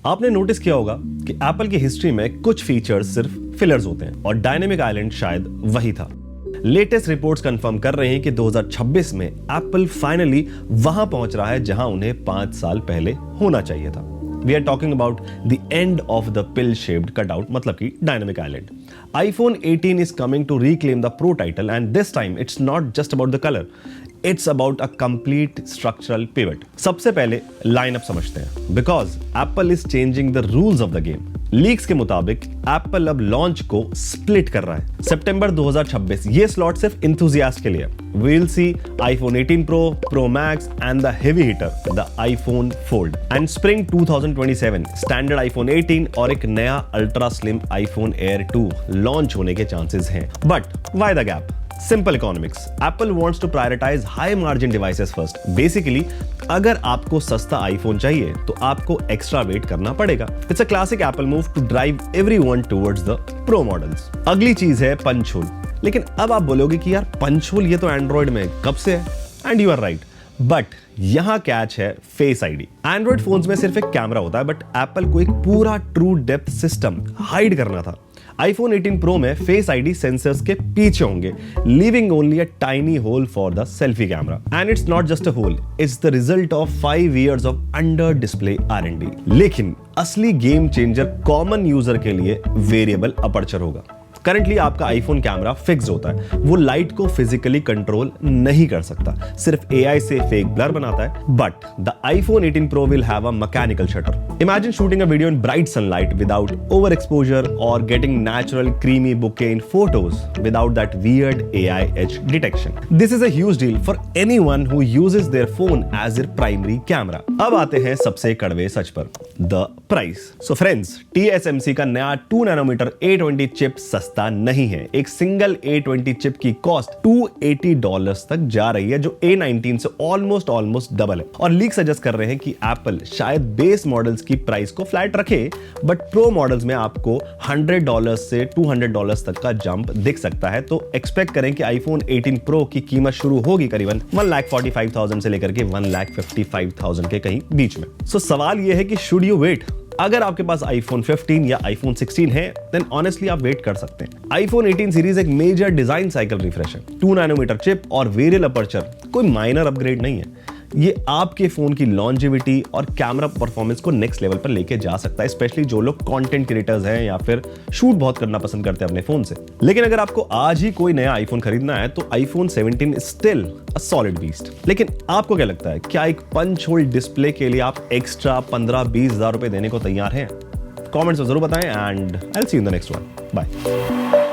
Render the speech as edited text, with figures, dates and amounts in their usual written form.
आपने नोटिस किया होगा कि एप्पल की हिस्ट्री में कुछ फीचर्स सिर्फ फिलर्स होते हैं और डायनेमिक आइलैंड शायद वही था। लेटेस्ट रिपोर्ट्स कंफर्म कर रहे हैं कि 2026 में एप्पल फाइनली वहां पहुंच रहा है जहां उन्हें 5 साल पहले होना चाहिए था। We are talking about the end of the pill shaped cutout, मतलब कि dynamic island. iPhone 18 is coming to reclaim the Pro title, and this time it's not just about the color. It's about a complete structural pivot. सबसे पहले lineup समझते हैं, because Apple is changing the rules of the game. Leaks के मुताबिक Apple अब launch को split कर रहा है। सितंबर 2026 ये स्लॉट सिर्फ इंथुजियास्ट के लिए। We will see iPhone 18 Pro, Pro Max and the heavy hitter, the iPhone Fold. And Spring 2027 standard iPhone 18 और एक नया ultra slim iPhone Air 2 launch होने के चांसेस हैं। But why the gap? Simple economics. Apple wants to prioritize high margin devices first. Basically, अगर आपको सस्ता iPhone चाहिए तो आपको एक्स्ट्रा वेट करना पड़ेगा। It's a classic Apple move to drive everyone towards the Pro models. अगली चीज है पंच होल। लेकिन अब आप बोलोगे कि यार पंच होल ये तो एंड्रॉइड में कब से है? And you are right, but यहां कैच है फेस आईडी। एंड्रॉइड फोन्स में सिर्फ एक कैमरा होता है, बट एप्पल को एक पूरा ट्रू डेप्थ सिस्टम हाइड करना था। iPhone 18 Pro में फेस आईडी सेंसर्स के पीछे होंगे, leaving only a tiny hole for the selfie camera. And it's not just a hole, it's the result of 5 years of under display R&D। लेकिन असली game changer common user के लिए variable aperture होगा। Currently आपका iPhone camera fixed होता है, वो light को फिजिकली कंट्रोल नहीं कर सकता, सिर्फ AI से फेक ब्लर बनाता है। But the iPhone 18 Pro will have a mechanical shutter. Imagine shooting a video in bright sunlight without overexposure or getting natural creamy bokeh in photos without that weird AI edge detection. This is a huge deal for anyone who uses their phone as their primary camera. अब आते हैं सबसे कड़वे सच पर, the price. So friends, TSMC का नया 2 nanometer A20 chip सस्ता नहीं है। एक सिंगल A20 चिप की कॉस्ट $280 तक जा रही है, जो A19 से ऑलमोस्ट डबल है। और लीक सजेस्ट कर रहे हैं कि एप्पल शायद बेस मॉडल्स की प्राइस को फ्लैट रखे, बट प्रो मॉडल्स में आपको $100 से $200 तक का जंप दिख सकता है। तो एक्सपेक्ट करें कि iPhone 18 Pro की कीमत शुरू होगी करीबन 1,45,000 से लेकर के 1,55,000 के कहीं बीच में। सो सवाल यह है कि शुड यू वेट? अगर आपके पास iPhone 15 या iPhone 16 है, देन ऑनेस्टली आप वेट कर सकते हैं। iPhone 18 सीरीज एक मेजर डिजाइन साइकिल रिफ्रेश है। 2 नैनोमीटर चिप और वेरिएबल अपर्चर कोई माइनर अपग्रेड नहीं है। ये आपके फोन की लॉन्जेविटी और कैमरा परफॉर्मेंस को नेक्स्ट लेवल पर लेके जा सकता है, स्पेशली जो लोग कंटेंट क्रिएटर्स हैं या फिर शूट बहुत करना पसंद करते हैं अपने फोन से। लेकिन अगर आपको आज ही कोई नया आईफोन खरीदना है तो iPhone 17 still a solid beast. लेकिन आपको क्या लगता है, क्या एक पंच होल डिस्प्ले के लिए आप एक्स्ट्रा 15-20 हजार रुपए देने को तैयार हैं? कमेंट्स में जरूर बताएं and I will see you in the next one. Bye.